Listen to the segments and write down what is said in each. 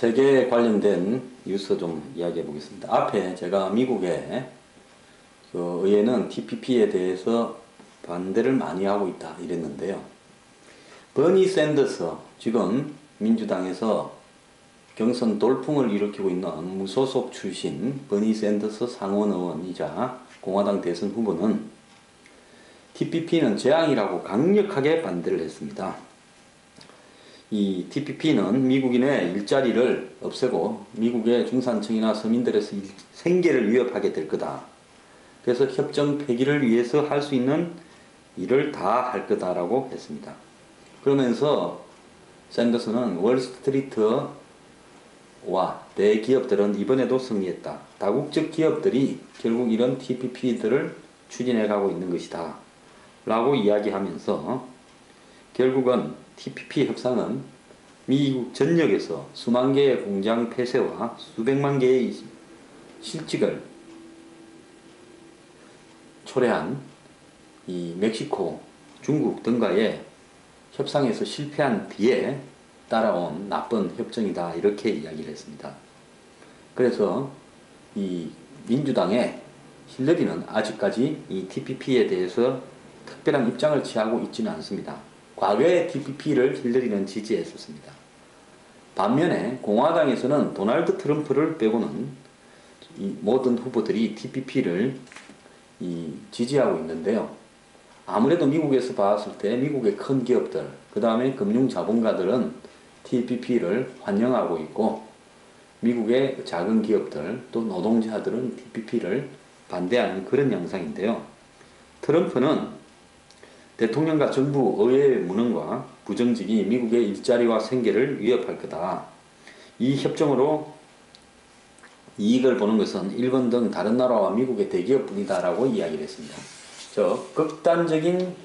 세계에 관련된 뉴스 좀 이야기해 보겠습니다. 앞에 제가 미국의 그 의회는 TPP에 대해서 반대를 많이 하고 있다 이랬는데요. 버니 샌더스, 지금 민주당에서 경선 돌풍을 일으키고 있는 무소속 출신 버니 샌더스 상원 의원이자 공화당 대선 후보는 TPP는 재앙이라고 강력하게 반대를 했습니다. 이 TPP는 미국인의 일자리를 없애고 미국의 중산층이나 서민들의 생계를 위협하게 될 거다. 그래서 협정 폐기를 위해서 할 수 있는 일을 다 할 거다라고 했습니다. 그러면서 샌더스는 월스트리트와 대기업들은 이번에도 승리했다. 다국적 기업들이 결국 이런 TPP들을 추진해 가고 있는 것이다. 라고 이야기하면서 결국은 TPP 협상은 미국 전역에서 수만 개의 공장 폐쇄와 수백만 개의 실직을 초래한 이 멕시코, 중국 등과의 협상에서 실패한 뒤에 따라온 나쁜 협정이다 이렇게 이야기를 했습니다. 그래서 이 민주당의 힐러리는 아직까지 이 TPP에 대해서 특별한 입장을 취하고 있지는 않습니다. 과거에 TPP를 힐러리는 지지했었습니다. 반면에 공화당에서는 도널드 트럼프를 빼고는 이 모든 후보들이 TPP를 지지하고 있는데요. 아무래도 미국에서 봤을 때 미국의 큰 기업들, 그 다음에 금융자본가들은 TPP를 환영하고 있고 미국의 작은 기업들 또 노동자들은 TPP를 반대하는 그런 양상인데요. 트럼프는 대통령과 정부 의회의 무능과 부정직이 미국의 일자리와 생계를 위협할 거다. 이 협정으로 이익을 보는 것은 일본 등 다른 나라와 미국의 대기업뿐이다 라고 이야기를 했습니다. 극단적인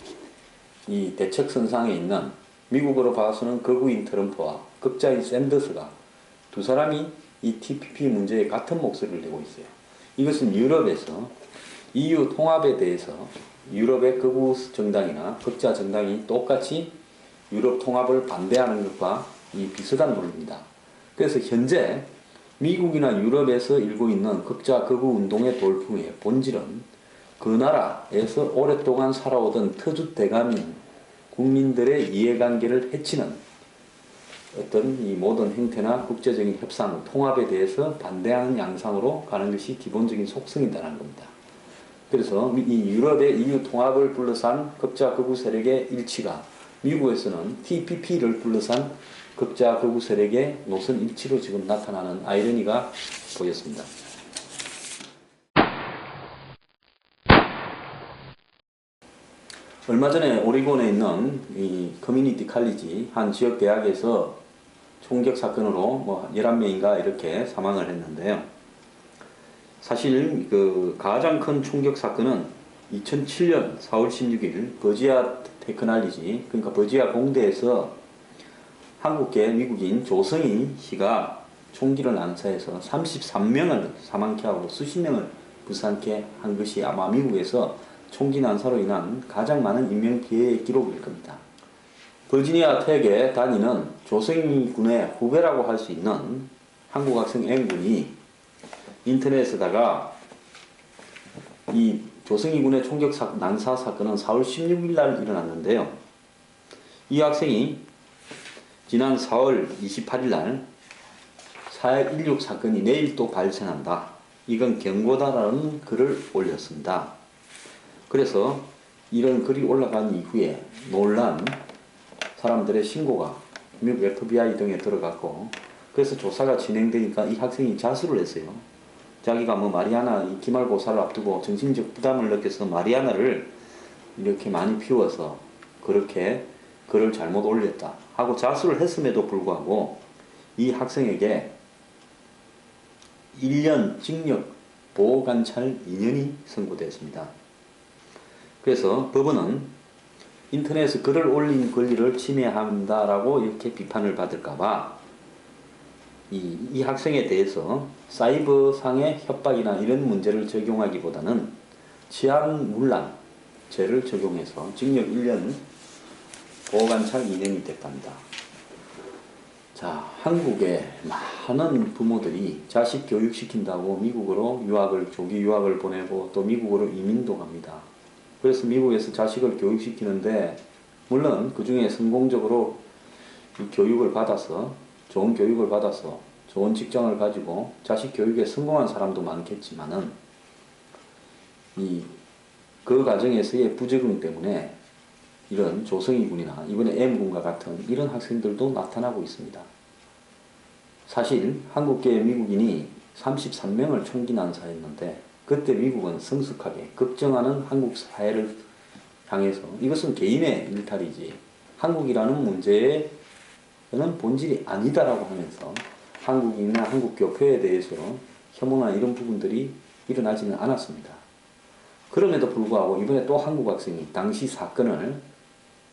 이 대척선상에 있는 미국으로 봐서는 극우인 트럼프와 극자인 샌더스가 두 사람이 이 TPP 문제에 같은 목소리를 내고 있어요. 이것은 유럽에서 EU 통합에 대해서 유럽의 극우 정당이나 극자 정당이 똑같이 유럽 통합을 반대하는 것과 비슷한 논리입니다. 그래서 현재 미국이나 유럽에서 일고 있는 극자 극우 운동의 돌풍의 본질은 그 나라에서 오랫동안 살아오던 터줏대감인 국민들의 이해관계를 해치는 어떤 이 모든 형태나 국제적인 협상, 통합에 대해서 반대하는 양상으로 가는 것이 기본적인 속성이라는 겁니다. 그래서 이 유럽의 EU 통합을 둘러싼 극자 극우 세력의 일치가 미국에서는 TPP를 둘러싼 극자 극우 세력의 노선 일치로 지금 나타나는 아이러니가 보였습니다. 얼마 전에 오리곤에 있는 이 커뮤니티 칼리지 한 지역 대학에서 총격 사건으로 11명인가 이렇게 사망을 했는데요. 사실 그 가장 큰 총격 사건은 2007년 4월 16일 버지아 테크놀로지, 그러니까 버지아 공대에서 한국계 미국인 조성희 씨가 총기를 난사해서 33명을 사망케 하고 수십 명을 부상케 한 것이 아마 미국에서 총기 난사로 인한 가장 많은 인명피해의 기록일 겁니다. 버지니아 텍에 다니는 조성희 군의 후배라고 할 수 있는 한국 학생 N군이 인터넷에다가 이 조성희 군의 총격 난사 사건은 4월 16일 날 일어났는데요. 이 학생이 지난 4월 28일 날 4.16 사건이 내일 또 발생한다. 이건 경고다라는 글을 올렸습니다. 그래서 이런 글이 올라간 이후에 놀란 사람들의 신고가 미국 FBI 등에 들어갔고, 그래서 조사가 진행되니까 이 학생이 자수를 했어요. 자기가 마리아나 기말고사를 앞두고 정신적 부담을 느껴서 마리아나를 이렇게 많이 피워서 그렇게 글을 잘못 올렸다 하고 자수를 했음에도 불구하고 이 학생에게 1년 징역 보호관찰 2년이 선고되었습니다. 그래서 법원은 인터넷에 글을 올린 권리를 침해한다라고 이렇게 비판을 받을까봐 이 학생에 대해서 사이버상의 협박이나 이런 문제를 적용하기보다는 치안문란죄를 적용해서 징역 1년 보호관찰 2년이 됐답니다. 자, 한국의 많은 부모들이 자식 교육시킨다고 미국으로 조기 유학을 보내고 또 미국으로 이민도 갑니다. 그래서 미국에서 자식을 교육시키는데 물론 그 중에 성공적으로 이 교육을 받아서 좋은 교육을 받아서 좋은 직장을 가지고 자식 교육에 성공한 사람도 많겠지만은 그 과정에서의 부적응 때문에 이런 조성희 군이나 이번에 M군과 같은 이런 학생들도 나타나고 있습니다. 사실 한국계 미국인이 33명을 총기 난사했는데 그때 미국은 성숙하게 걱정하는 한국 사회를 향해서 이것은 개인의 일탈이지 한국이라는 문제에는 본질이 아니다라고 하면서 한국인이나 한국교표에 대해서 혐오나 이런 부분들이 일어나지는 않았습니다. 그럼에도 불구하고 이번에 또 한국 학생이 당시 사건을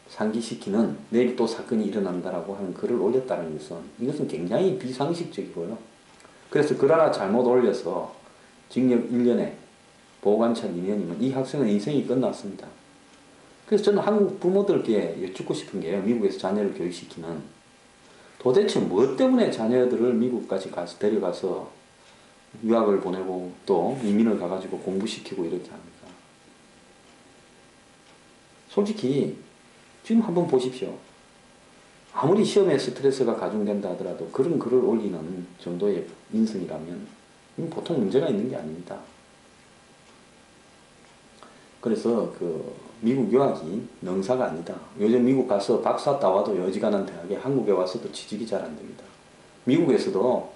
상기시키는 내일 또 사건이 일어난다라고 하는 글을 올렸다는 것은 이것은 굉장히 비상식적이고요. 그래서 글 하나 잘못 올려서 징역 1년에 보호관찰 2년이면 이 학생은 인생이 끝났습니다. 그래서 저는 한국 부모들께 여쭙고 싶은 게요. 미국에서 자녀를 교육시키는 도대체 무엇 때문에 자녀들을 미국까지 데려가서 유학을 보내고 또 이민을 가가지고 공부시키고 이렇게 합니까? 솔직히 지금 한번 보십시오. 아무리 시험에 스트레스가 가중된다 하더라도 그런 글을 올리는 정도의 인성이라면 이건 보통 문제가 있는 게 아닙니다. 그래서 미국 유학이 능사가 아니다. 요즘 미국 가서 박사 따와도 여지간한 대학에 한국에 와서도 취직이 잘 안 됩니다. 미국에서도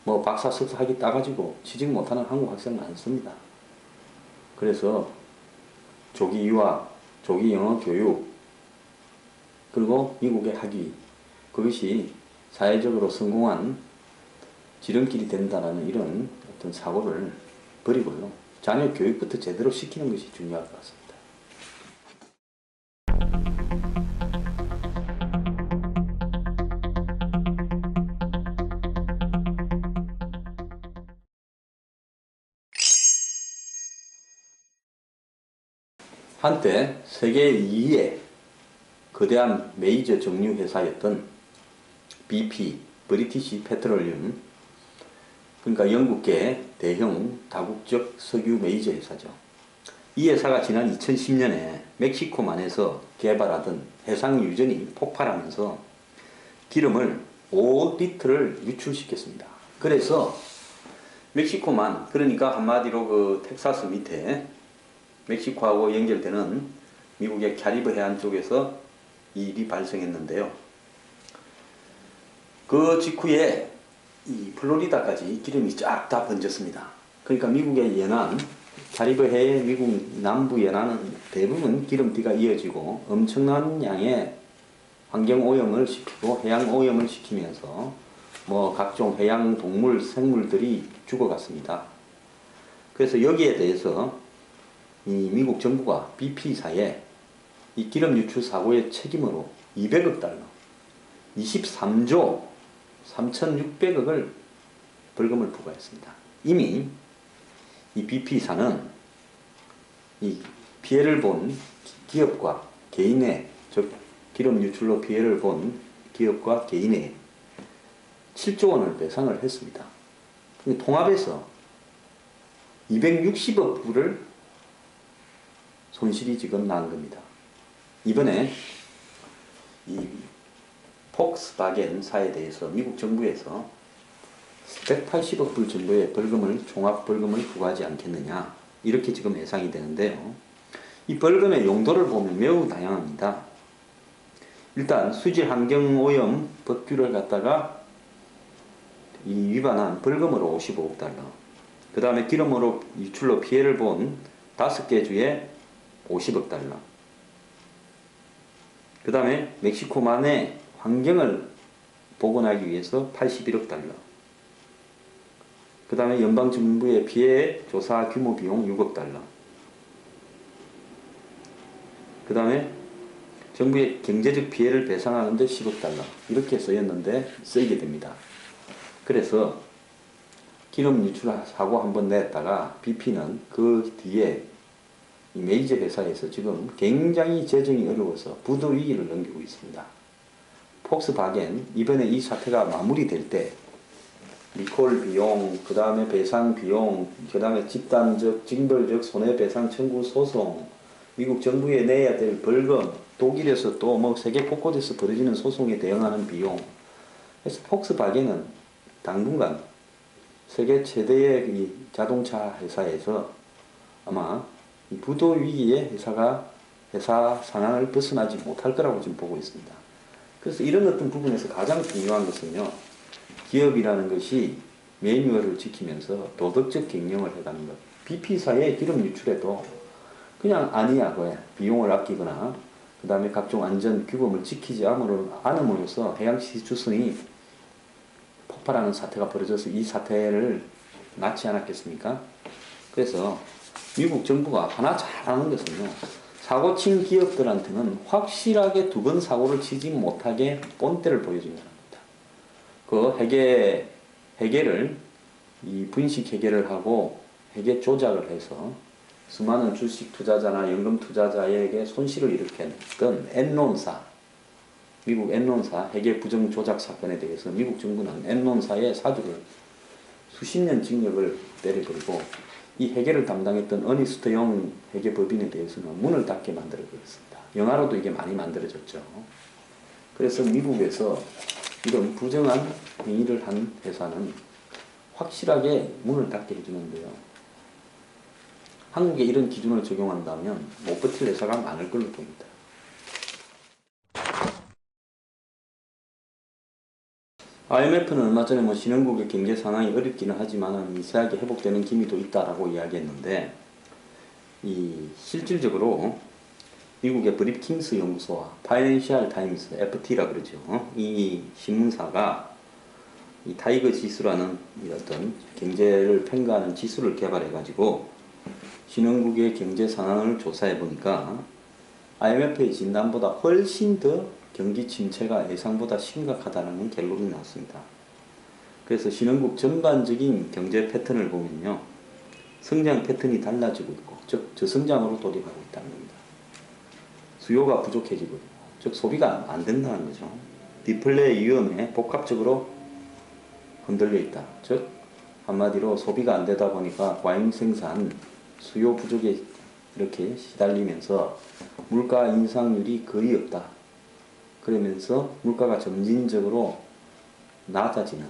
뭐 박사 석사 학위 따가지고 취직 못하는 한국 학생 많습니다. 그래서 조기 유학, 조기 영어 교육, 그리고 미국의 학위, 그것이 사회적으로 성공한 지름길이 된다는 이런 어떤 사고를 버리고요. 자녀 교육부터 제대로 시키는 것이 중요할 것 같습니다. 한때 세계 2위의 거대한 메이저 정유 회사였던 BP, 브리티시 페트롤리움, 그러니까 영국계 대형 다국적 석유 메이저 회사죠. 이 회사가 지난 2010년에 멕시코만에서 개발하던 해상 유전이 폭발하면서 기름을 5리터를 유출시켰습니다. 그래서 멕시코만, 그러니까 한마디로 텍사스 밑에 멕시코하고 연결되는 미국의 캐리브 해안 쪽에서 이 일이 발생했는데요. 그 직후에 이 플로리다까지 기름이 쫙 다 번졌습니다. 그러니까 미국의 연안, 캐리브해의 미국 남부 연안은 대부분 기름띠가 이어지고 엄청난 양의 환경 오염을 시키고 해양 오염을 시키면서 뭐 각종 해양 동물, 생물들이 죽어갔습니다. 그래서 여기에 대해서 이 미국 정부가 BP사에 이 기름 유출 사고의 책임으로 200억 달러, 23조 3,600억을 벌금을 부과했습니다. 이미 이 BP사는 이 피해를 본 기업과 개인의, 즉 기름 유출로 피해를 본 기업과 개인의 7조 원을 배상을 했습니다. 통합해서 260억 불을 손실이 지금 난 겁니다. 이번에 이 폭스바겐사에 대해서 미국 정부에서 180억 불 정도의 벌금을, 종합 벌금을 부과하지 않겠느냐, 이렇게 지금 예상이 되는데요. 이 벌금의 용도를 보면 매우 다양합니다. 일단 수질 환경 오염 법규를 갖다가 이 위반한 벌금으로 55억 달러, 그 다음에 기름으로 유출로 피해를 본 5개 주에 50억 달러, 그 다음에 멕시코만의 환경을 복원하기 위해서 81억 달러, 그 다음에 연방정부의 피해 조사 규모 비용 6억 달러, 그 다음에 정부의 경제적 피해를 배상하는데 10억 달러, 이렇게 쓰이게 됩니다. 그래서 기름 유출 사고 한번 냈다가 BP는 그 뒤에 이 메이저 회사에서 지금 굉장히 재정이 어려워서 부도 위기를 넘기고 있습니다. 폭스바겐 이번에 이 사태가 마무리될 때 리콜 비용, 그 다음에 배상 비용, 그 다음에 집단적, 징벌적 손해배상 청구 소송, 미국 정부에 내야 될 벌금, 독일에서 또 뭐 세계 곳곳에서 벌어지는 소송에 대응하는 비용. 그래서 폭스바겐은 당분간 세계 최대의 이 자동차 회사에서 아마 이 부도 위기의 회사 상황을 벗어나지 못할 거라고 지금 보고 있습니다. 그래서 이런 어떤 부분에서 가장 중요한 것은요, 기업이라는 것이 매뉴얼을 지키면서 도덕적 경영을 해가는 것. BP사의 기름 유출에도 그냥 아니야고에 비용을 아끼거나 그 다음에 각종 안전 규범을 지키지 않음으로써 해양시 주선이 폭발하는 사태가 벌어져서 이 사태를 낳지 않았겠습니까? 그래서 미국 정부가 하나 잘하는 것은요, 사고 친 기업들한테는 확실하게 두 번 사고를 치지 못하게 본때를 보여준다는 겁니다. 그 회계를 이 분식 회계를 하고 회계 조작을 해서 수많은 주식 투자자나 연금 투자자에게 손실을 일으켰던 엔론사, 미국 엔론사 회계 부정 조작 사건에 대해서 미국 정부는 엔론사의 사주를 수십 년 징역을 내려버리고 이 회계를 담당했던 어니스트 영 회계법인에 대해서는 문을 닫게 만들어버렸습니다. 영화로도 이게 많이 만들어졌죠. 그래서 미국에서 이런 부정한 행위를 한 회사는 확실하게 문을 닫게 해주는데요. 한국에 이런 기준을 적용한다면 못 버틸 회사가 많을 걸로 봅니다. IMF는 얼마 전에 뭐 신흥국의 경제 상황이 어렵기는 하지만 미세하게 회복되는 기미도 있다라고 이야기했는데, 실질적으로 미국의 브리킨스 연구소와 파이낸셜 타임스, FT라 그러죠. 이 신문사가 이 타이거 지수라는 어떤 경제를 평가하는 지수를 개발해가지고 신흥국의 경제 상황을 조사해 보니까 IMF의 진단보다 훨씬 더 경기 침체가 예상보다 심각하다는 결론이 나왔습니다. 그래서 신흥국 전반적인 경제 패턴을 보면요, 성장 패턴이 달라지고 있고, 즉 저성장으로 돌입하고 있다는 겁니다. 수요가 부족해지고 있고, 즉 소비가 안 된다는 거죠. 디플레이 위험에 복합적으로 흔들려 있다. 즉 한마디로 소비가 안 되다 보니까 과잉 생산, 수요 부족에 이렇게 시달리면서 물가 인상률이 거의 없다. 그러면서 물가가 점진적으로 낮아지는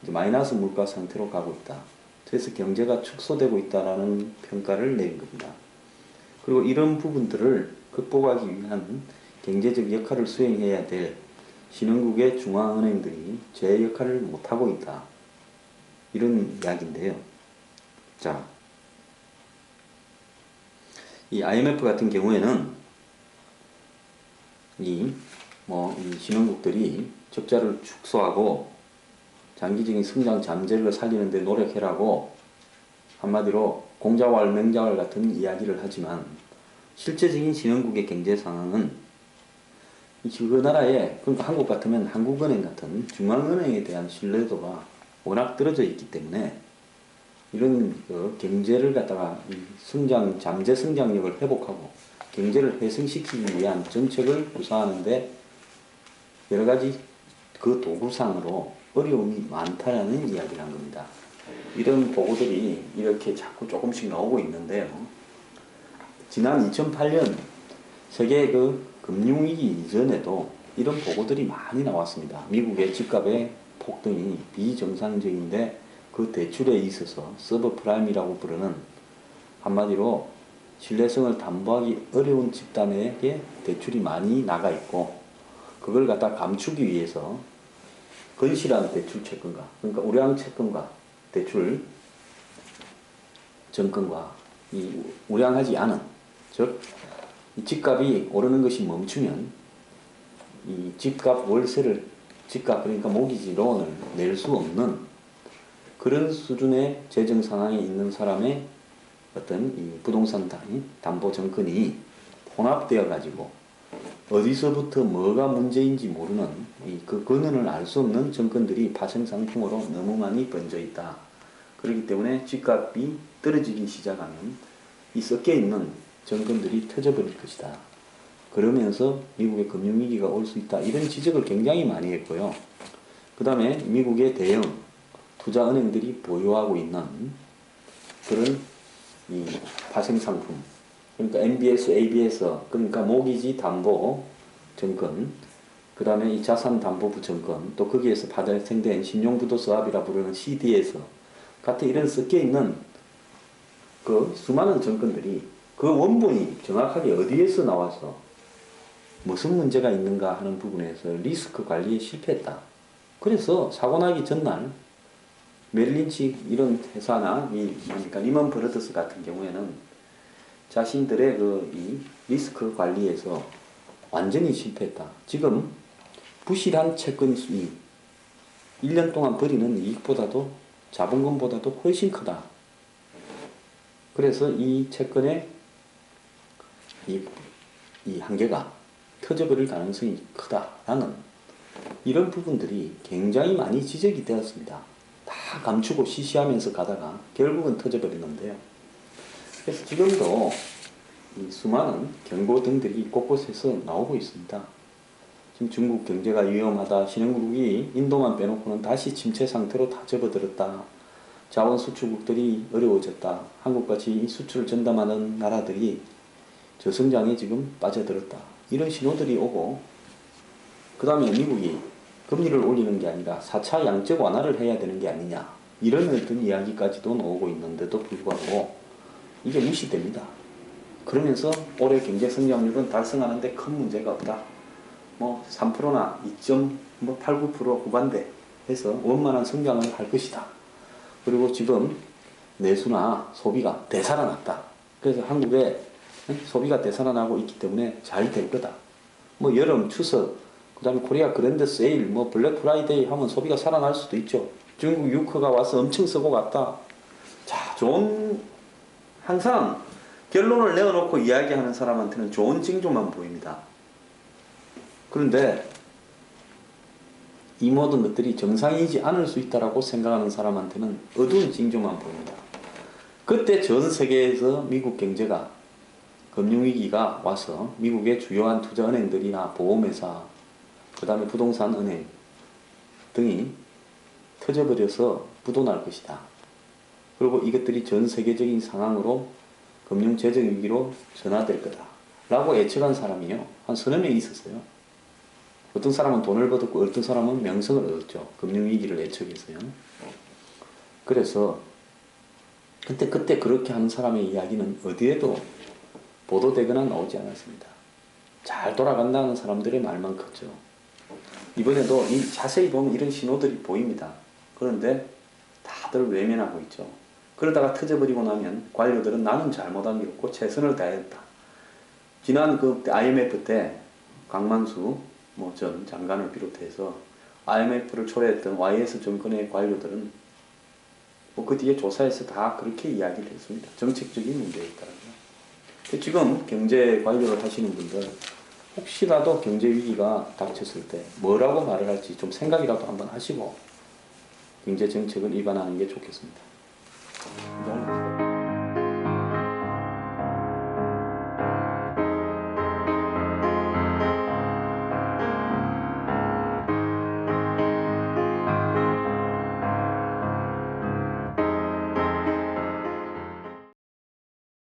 마이너스 물가 상태로 가고 있다. 그래서 경제가 축소되고 있다라는 평가를 내린 겁니다. 그리고 이런 부분들을 극복하기 위한 경제적 역할을 수행해야 될 신흥국의 중앙은행들이 제 역할을 못하고 있다. 이런 이야기인데요. 자, 이 IMF 같은 경우에는 이 신흥국들이 적자를 축소하고 장기적인 성장 잠재력을 살리는 데 노력해라고 한마디로 공자왈 맹자왈 같은 이야기를 하지만, 실제적인 신흥국의 경제 상황은 그 나라에, 그러니까 한국 같으면 한국은행 같은 중앙은행에 대한 신뢰도가 워낙 떨어져 있기 때문에 이런 경제를 갖다가 잠재 성장력을 회복하고 경제를 회생시키기 위한 정책을 구사하는데 여러 가지 그 도구상으로 어려움이 많다라는 이야기를 한 겁니다. 이런 보고들이 이렇게 자꾸 조금씩 나오고 있는데요. 지난 2008년 세계 금융위기 이전에도 이런 보고들이 많이 나왔습니다. 미국의 집값의 폭등이 비정상적인데 그 대출에 있어서 서브프라임이라고 부르는, 한마디로 신뢰성을 담보하기 어려운 집단에게 대출이 많이 나가 있고, 그걸 갖다 감추기 위해서 건실한 대출 채권과, 그러니까 우량 채권과 대출 정권과 이 우량하지 않은, 즉 집값이 오르는 것이 멈추면 이 집값 그러니까 모기지 론을 낼 수 없는 그런 수준의 재정 상황에 있는 사람의 어떤 이 부동산 담보 정권이 혼합되어 가지고 어디서부터 뭐가 문제인지 모르는 그 근원을 알 수 없는 정권들이 파생 상품으로 너무 많이 번져 있다. 그렇기 때문에 집값이 떨어지기 시작하면 이 섞여 있는 정권들이 터져버릴 것이다. 그러면서 미국의 금융위기가 올 수 있다. 이런 지적을 굉장히 많이 했고요. 그 다음에 미국의 대형 투자은행들이 보유하고 있는 그런 이 파생상품, 그러니까 MBS, ABS, 그러니까 모기지 담보 증권, 그 다음에 이 자산담보부 증권, 또 거기에서 발생된 신용부도서합이라 부르는 CDS 같은 이런 섞여 있는 그 수많은 증권들이 그 원본이 정확하게 어디에서 나와서 무슨 문제가 있는가 하는 부분에서 리스크 관리에 실패했다. 그래서 사고 나기 전날 메릴린치 이런 회사나 그러니까 리먼 브러더스 같은 경우에는 자신들의 이 리스크 관리에서 완전히 실패했다. 지금 부실한 채권 수익, 1년 동안 벌이는 이익보다도 자본금보다도 훨씬 크다. 그래서 이 채권의 이 한계가 터져버릴 가능성이 크다라는 이런 부분들이 굉장히 많이 지적이 되었습니다. 다 감추고 시시하면서 가다가 결국은 터져버리는데요. 그래서 지금도 이 수많은 경고등들이 곳곳에서 나오고 있습니다. 지금 중국 경제가 위험하다. 신흥국이 인도만 빼놓고는 다시 침체 상태로 다 접어들었다. 자원 수출국들이 어려워졌다. 한국같이 수출을 전담하는 나라들이 저성장에 지금 빠져들었다. 이런 신호들이 오고, 그 다음에 미국이 금리를 올리는 게 아니라 4차 양적 완화를 해야 되는 게 아니냐. 이런 어떤 이야기까지도 나오고 있는데도 불구하고 이게 무시됩니다. 그러면서 올해 경제 성장률은 달성하는데 큰 문제가 없다. 3%나 2.89% 후반대 해서 원만한 성장을 할 것이다. 그리고 지금 내수나 소비가 되살아났다. 그래서 한국의 소비가 되살아나고 있기 때문에 잘 될 거다. 여름, 추석, 그 다음에 코리아 그랜드 세일, 블랙 프라이데이 하면 소비가 살아날 수도 있죠. 중국 유커가 와서 엄청 쓰고 갔다. 자, 항상 결론을 내어놓고 이야기하는 사람한테는 좋은 징조만 보입니다. 그런데 이 모든 것들이 정상이지 않을 수 있다고 생각하는 사람한테는 어두운 징조만 보입니다. 그때 전 세계에서 미국 경제가 금융위기가 와서 미국의 주요한 투자은행들이나 보험회사, 그 다음에 부동산은행 등이 터져버려서 부도날 것이다. 그리고 이것들이 전 세계적인 상황으로 금융재정위기로 전환될 거다 라고 예측한 사람이요, 한 서너 명 있었어요. 어떤 사람은 돈을 얻었고 어떤 사람은 명성을 얻었죠. 금융위기를 예측해서요. 그래서 그때 그렇게 하는 사람의 이야기는 어디에도 보도되거나 나오지 않았습니다. 잘 돌아간다는 사람들의 말만 컸죠. 이번에도 자세히 보면 이런 신호들이 보입니다. 그런데 다들 외면하고 있죠. 그러다가 터져버리고 나면 관료들은 나는 잘못한 게 없고 최선을 다했다. 지난 IMF 때 강만수 전 장관을 비롯해서 IMF를 초래했던 YS증권의 관료들은 그 뒤에 조사에서 다 그렇게 이야기를 했습니다. 정책적인 문제였다고요. 지금 경제 관료를 하시는 분들 혹시라도 경제 위기가 닥쳤을 때 뭐라고 말을 할지 좀 생각이라도 한번 하시고 경제 정책을 입안하는 게 좋겠습니다.